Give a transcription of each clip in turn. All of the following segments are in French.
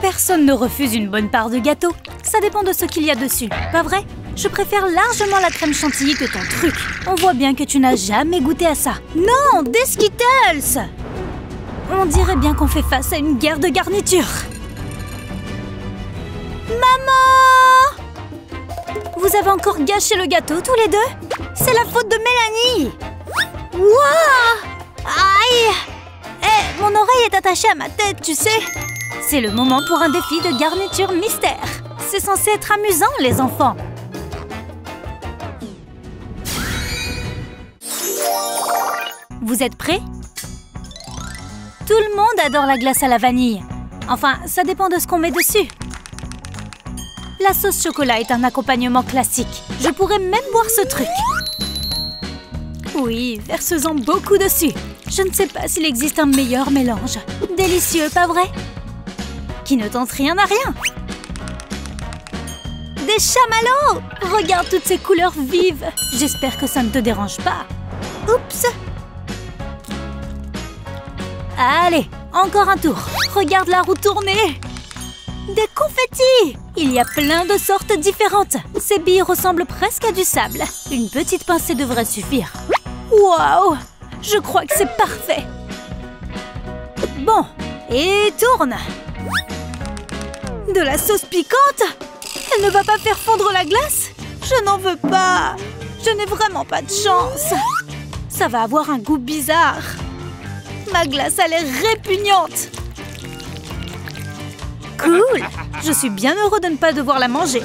Personne ne refuse une bonne part de gâteau. Ça dépend de ce qu'il y a dessus, pas vrai? Je préfère largement la crème chantilly que ton truc. On voit bien que tu n'as jamais goûté à ça. Non, des Skittles! On dirait bien qu'on fait face à une guerre de garniture. Maman! Vous avez encore gâché le gâteau tous les deux? C'est la faute de Mélanie! Wouah! Aïe! Eh, mon oreille est attachée à ma tête, tu sais? C'est le moment pour un défi de garniture mystère. C'est censé être amusant, les enfants. Vous êtes prêts? Tout le monde adore la glace à la vanille. Enfin, ça dépend de ce qu'on met dessus. La sauce chocolat est un accompagnement classique. Je pourrais même boire ce truc. Oui, verse-en beaucoup dessus. Je ne sais pas s'il existe un meilleur mélange. Délicieux, pas vrai? Qui ne tente rien à rien. Des chamallows! Regarde toutes ces couleurs vives. J'espère que ça ne te dérange pas. Oups! Allez, encore un tour. Regarde la roue tourner. Des confettis! Il y a plein de sortes différentes. Ces billes ressemblent presque à du sable. Une petite pincée devrait suffire. Waouh! Je crois que c'est parfait. Bon, et tourne. De la sauce piquante? Elle ne va pas faire fondre la glace? Je n'en veux pas. Je n'ai vraiment pas de chance. Ça va avoir un goût bizarre. Ma glace a l'air répugnante. Cool! Je suis bien heureux de ne pas devoir la manger.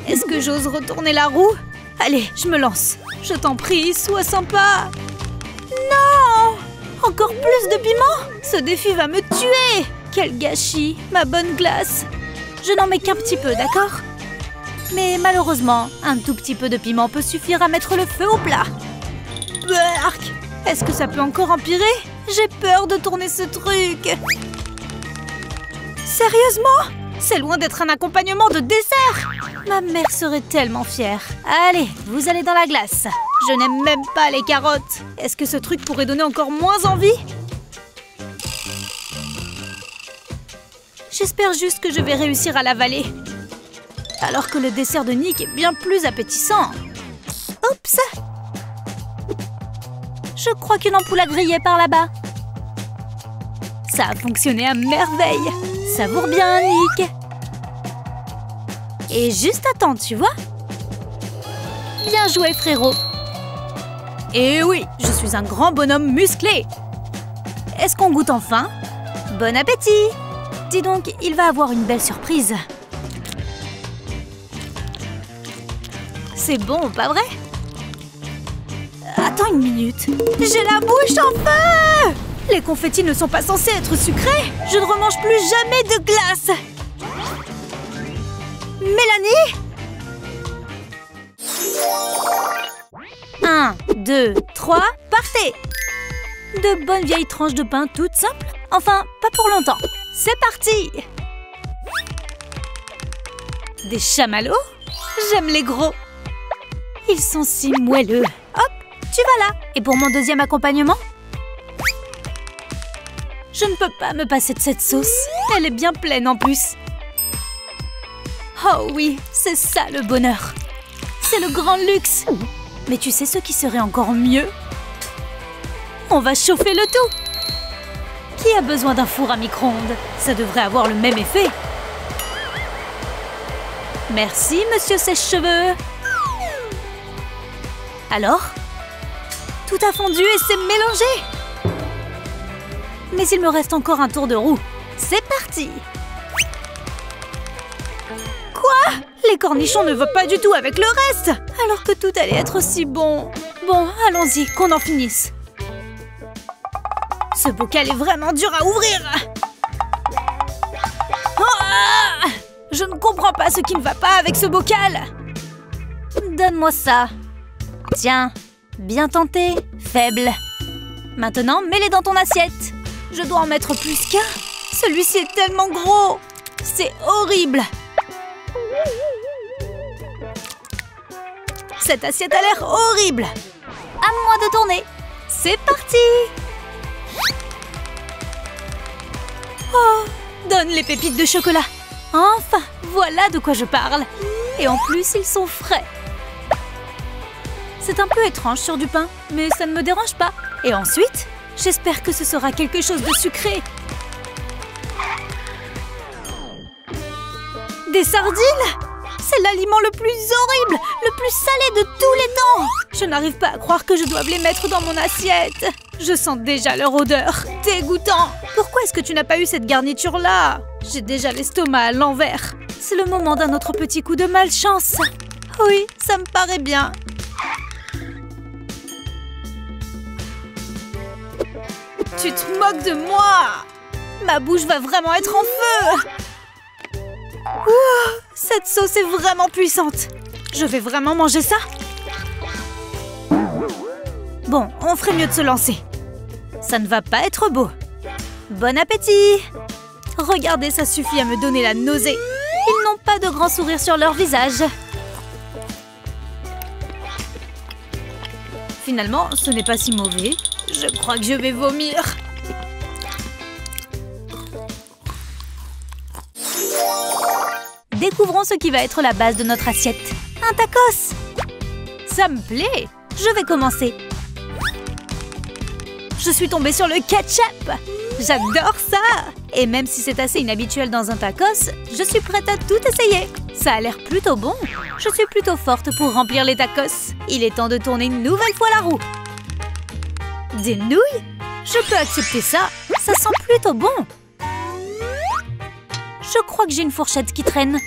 Est-ce que j'ose retourner la roue? Allez, je me lance. Je t'en prie, sois sympa. Non! Encore plus de piment? Ce défi va me tuer! Quel gâchis, ma bonne glace. Je n'en mets qu'un petit peu, d'accord? Mais malheureusement, un tout petit peu de piment peut suffire à mettre le feu au plat. Berk! Est-ce que ça peut encore empirer? J'ai peur de tourner ce truc. Sérieusement? C'est loin d'être un accompagnement de dessert. Ma mère serait tellement fière. Allez, vous allez dans la glace. Je n'aime même pas les carottes. Est-ce que ce truc pourrait donner encore moins envie? J'espère juste que je vais réussir à l'avaler. Alors que le dessert de Nick est bien plus appétissant. Oups! Je crois qu'une ampoule a grillé par là-bas. Ça a fonctionné à merveille. Savoure bien, Nick. Et juste attends, tu vois? Bien joué, frérot. Et oui, je suis un grand bonhomme musclé. Est-ce qu'on goûte enfin? Bon appétit! Dis donc, il va avoir une belle surprise. C'est bon, pas vrai? Attends une minute. J'ai la bouche en feu! Les confettis ne sont pas censés être sucrés. Je ne remange plus jamais de glace. Mélanie? 1, 2, 3, partez! De bonnes vieilles tranches de pain toutes simples. Enfin, pas pour longtemps. C'est parti! Des chamallows? J'aime les gros. Ils sont si moelleux. Hop, tu vas là. Et pour mon deuxième accompagnement? Je ne peux pas me passer de cette sauce. Elle est bien pleine en plus. Oh oui, c'est ça le bonheur. C'est le grand luxe. Mais tu sais ce qui serait encore mieux? On va chauffer le tout. Qui a besoin d'un four à micro-ondes? Ça devrait avoir le même effet. Merci, monsieur sèche-cheveux. Alors? Tout a fondu et s'est mélangé. Mais il me reste encore un tour de roue. C'est parti! Quoi? Les cornichons ne vont pas du tout avec le reste! Alors que tout allait être si bon. Bon, allons-y, qu'on en finisse. Ce bocal est vraiment dur à ouvrir. Ah! Je ne comprends pas ce qui ne va pas avec ce bocal. Donne-moi ça. Tiens, bien tenté, faible. Maintenant, mets-les dans ton assiette. Je dois en mettre plus qu'un. Celui-ci est tellement gros. C'est horrible. Cette assiette a l'air horrible. À moi de tourner. C'est parti. Oh, donne les pépites de chocolat. Enfin, voilà de quoi je parle. Et en plus, ils sont frais. C'est un peu étrange sur du pain, mais ça ne me dérange pas. Et ensuite, j'espère que ce sera quelque chose de sucré. Des sardines? C'est l'aliment le plus horrible, le plus salé de tous les temps. Je n'arrive pas à croire que je doive les mettre dans mon assiette. Je sens déjà leur odeur. Dégoûtant. Pourquoi est-ce que tu n'as pas eu cette garniture-là? J'ai déjà l'estomac à l'envers. C'est le moment d'un autre petit coup de malchance. Oui, ça me paraît bien. Tu te moques de moi? Ma bouche va vraiment être en feu. Ouh, cette sauce est vraiment puissante. Je vais vraiment manger ça? Bon, on ferait mieux de se lancer. Ça ne va pas être beau. Bon appétit! Regardez, ça suffit à me donner la nausée. Ils n'ont pas de grand sourire sur leur visage. Finalement, ce n'est pas si mauvais. Je crois que je vais vomir. Découvrons ce qui va être la base de notre assiette. Un tacos! Ça me plaît! Je vais commencer. Je suis tombée sur le ketchup! J'adore ça! Et même si c'est assez inhabituel dans un tacos, je suis prête à tout essayer. Ça a l'air plutôt bon. Je suis plutôt forte pour remplir les tacos. Il est temps de tourner une nouvelle fois la roue. Des nouilles? Je peux accepter ça. Ça sent plutôt bon. Je crois que j'ai une fourchette qui traîne.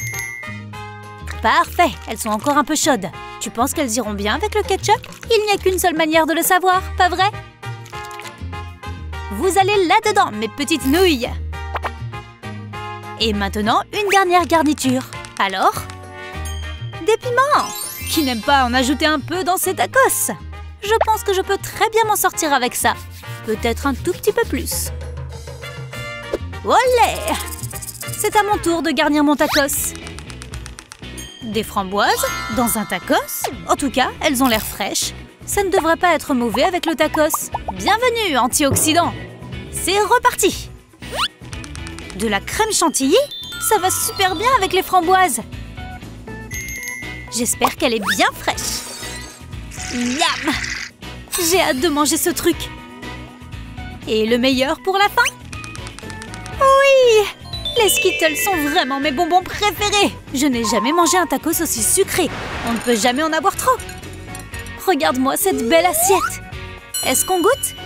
Parfait, elles sont encore un peu chaudes. Tu penses qu'elles iront bien avec le ketchup? Il n'y a qu'une seule manière de le savoir, pas vrai? Vous allez là-dedans, mes petites nouilles. Et maintenant, une dernière garniture. Alors? Des piments! Qui n'aime pas en ajouter un peu dans ses tacos? Je pense que je peux très bien m'en sortir avec ça. Peut-être un tout petit peu plus. Olé! C'est à mon tour de garnir mon tacos. Des framboises dans un tacos? En tout cas, elles ont l'air fraîches. Ça ne devrait pas être mauvais avec le tacos. Bienvenue, antioxydants! C'est reparti! De la crème chantilly? Ça va super bien avec les framboises. J'espère qu'elle est bien fraîche. Miam! J'ai hâte de manger ce truc. Et le meilleur pour la fin? Oui! Les Skittles sont vraiment mes bonbons préférés. Je n'ai jamais mangé un tacos aussi sucré. On ne peut jamais en avoir trop. Regarde-moi cette belle assiette. Est-ce qu'on goûte?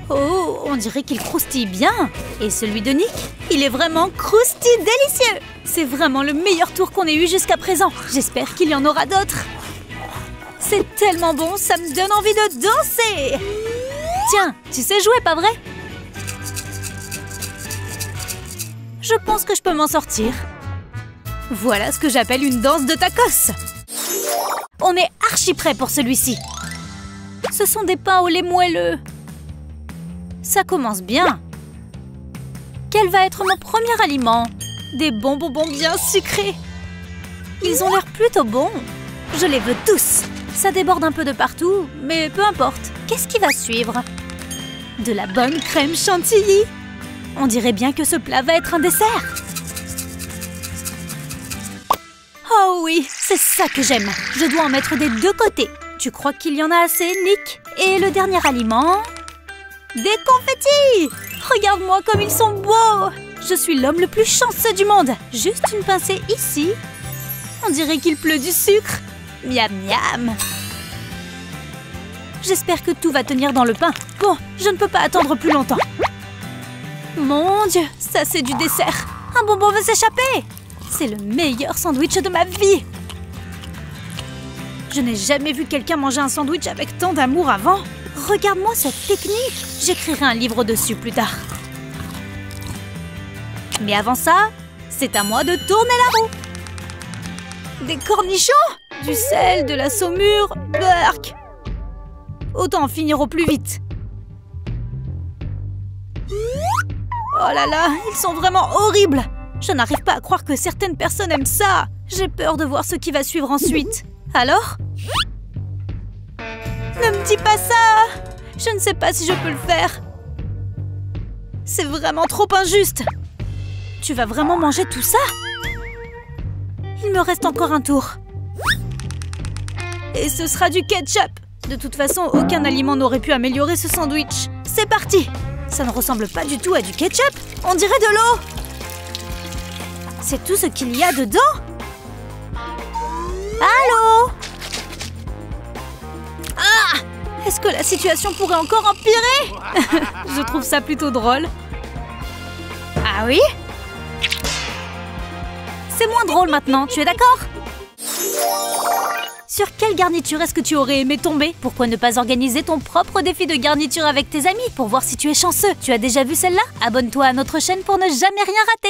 Oh, on dirait qu'il croustille bien. Et celui de Nick, il est vraiment croustille délicieux. C'est vraiment le meilleur tour qu'on ait eu jusqu'à présent. J'espère qu'il y en aura d'autres. C'est tellement bon, ça me donne envie de danser. Tiens, tu sais jouer, pas vrai? Je pense que je peux m'en sortir. Voilà ce que j'appelle une danse de tacos. On est archi prêt pour celui-ci. Ce sont des pains au lait moelleux. Ça commence bien. Quel va être mon premier aliment? Des bons bonbons bien sucrés. Ils ont l'air plutôt bons. Je les veux tous. Ça déborde un peu de partout, mais peu importe. Qu'est-ce qui va suivre? De la bonne crème chantilly. On dirait bien que ce plat va être un dessert. Oh oui, c'est ça que j'aime. Je dois en mettre des deux côtés. Tu crois qu'il y en a assez, Nick? Et le dernier aliment? Des confettis! Regarde-moi comme ils sont beaux! Je suis l'homme le plus chanceux du monde. Juste une pincée ici. On dirait qu'il pleut du sucre. Miam miam! J'espère que tout va tenir dans le pain. Bon, je ne peux pas attendre plus longtemps. Mon Dieu, ça c'est du dessert. Un bonbon veut s'échapper. C'est le meilleur sandwich de ma vie. Je n'ai jamais vu quelqu'un manger un sandwich avec tant d'amour avant. Regarde-moi cette technique. J'écrirai un livre dessus plus tard. Mais avant ça, c'est à moi de tourner la roue. Des cornichons? Du sel, de la saumure, burk. Autant en finir au plus vite. Oh là là, ils sont vraiment horribles. Je n'arrive pas à croire que certaines personnes aiment ça. J'ai peur de voir ce qui va suivre ensuite. Alors? Ne me dis pas ça! Je ne sais pas si je peux le faire. C'est vraiment trop injuste. Tu vas vraiment manger tout ça? Il me reste encore un tour. Et ce sera du ketchup. De toute façon, aucun aliment n'aurait pu améliorer ce sandwich. C'est parti! Ça ne ressemble pas du tout à du ketchup. On dirait de l'eau. C'est tout ce qu'il y a dedans? Allô? Ah! Est-ce que la situation pourrait encore empirer? Je trouve ça plutôt drôle. Ah oui? C'est moins drôle maintenant, tu es d'accord? Sur quelle garniture est-ce que tu aurais aimé tomber? Pourquoi ne pas organiser ton propre défi de garniture avec tes amis pour voir si tu es chanceux? Tu as déjà vu celle-là? Abonne-toi à notre chaîne pour ne jamais rien rater!